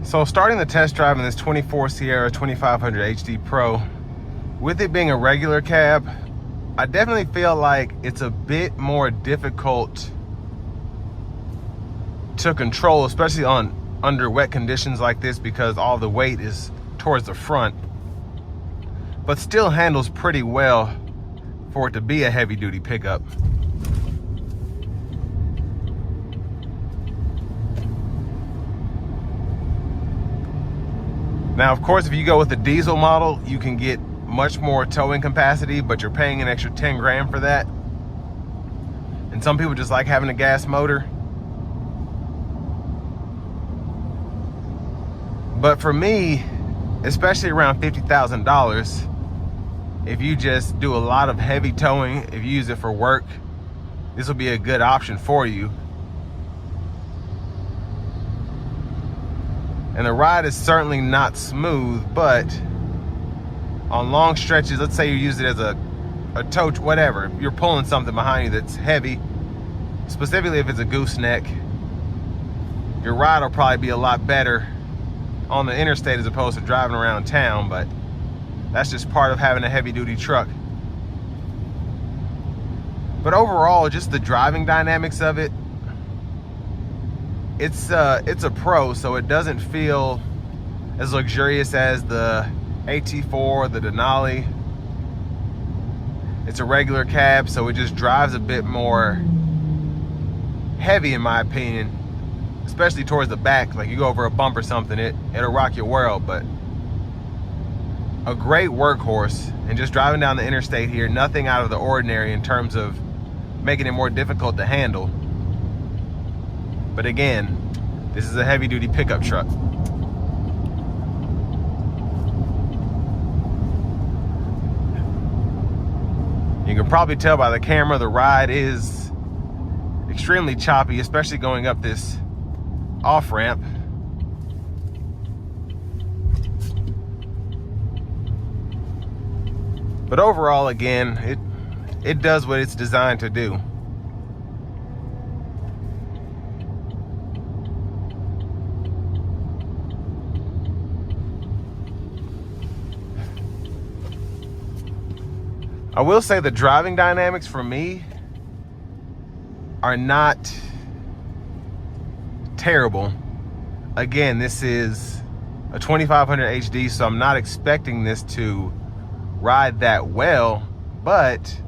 So starting the test drive in this 24 Sierra 2500 HD Pro, with it being a regular cab, I definitely feel like it's a bit more difficult to control, especially under wet conditions like this, because all the weight is towards the front, but still handles pretty well for it to be a heavy duty pickup. Now, of course, if you go with the diesel model, you can get much more towing capacity, but you're paying an extra 10 grand for that. And some people just like having a gas motor. But for me, especially around $50,000, if you just do a lot of heavy towing, if you use it for work, this will be a good option for you. And the ride is certainly not smooth, but on long stretches, let's say you use it as a tow, whatever, you're pulling something behind you that's heavy, specifically if it's a gooseneck, your ride will probably be a lot better on the interstate as opposed to driving around town. But that's just part of having a heavy duty truck. But overall, just the driving dynamics of it, it's a Pro, so it doesn't feel as luxurious as the AT4, the Denali. It's a regular cab, so it just drives a bit more heavy in my opinion, especially towards the back. Like you go over a bump or something, it'll rock your world. But a great workhorse, and just driving down the interstate here, nothing out of the ordinary in terms of making it more difficult to handle. But again, this is a heavy duty pickup truck. You can probably tell by the camera, the ride is extremely choppy, especially going up this off ramp. But overall, again, it does what it's designed to do. I will say the driving dynamics for me are not terrible. Again, this is a 2500 HD, so I'm not expecting this to ride that well, but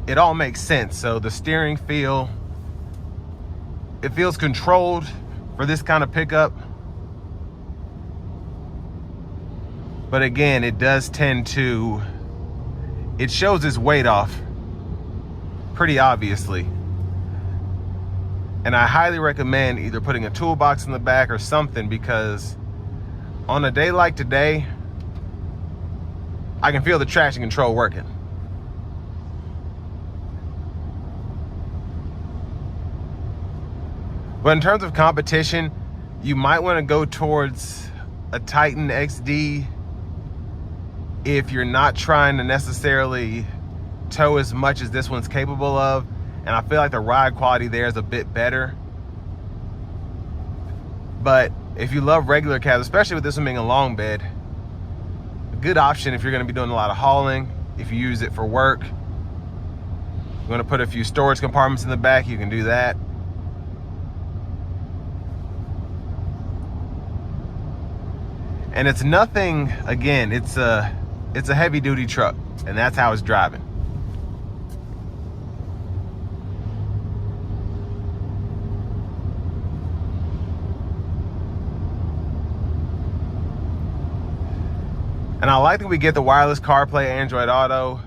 it all makes sense. So the steering feel, it feels controlled for this kind of pickup. But again, it does tend to, it shows its weight off pretty obviously. And I highly recommend either putting a toolbox in the back or something, because on a day like today, I can feel the traction control working. But in terms of competition, you might want to go towards a Titan XD if you're not trying to necessarily tow as much as this one's capable of. And I feel like the ride quality there is a bit better. But if you love regular cabs, especially with this one being a long bed, a good option if you're going to be doing a lot of hauling, if you use it for work. You want to put a few storage compartments in the back, you can do that. And it's nothing, again, it's a heavy duty truck, and that's how it's driving. And I like that we get the wireless CarPlay, Android Auto.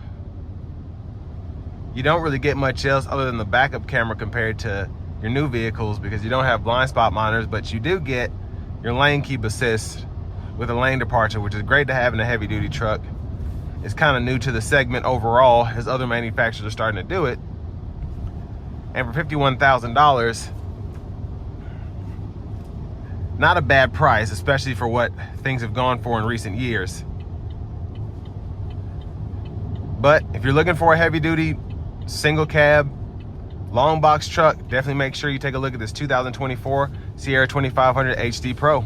You don't really get much else other than the backup camera compared to your new vehicles, because you don't have blind spot monitors, but you do get your lane keep assist with a lane departure, which is great to have in a heavy duty truck. It's kind of new to the segment overall, as other manufacturers are starting to do it. And for $51,000, not a bad price, especially for what things have gone for in recent years. But if you're looking for a heavy duty, single cab, long box truck, definitely make sure you take a look at this 2024 Sierra 2500 HD Pro.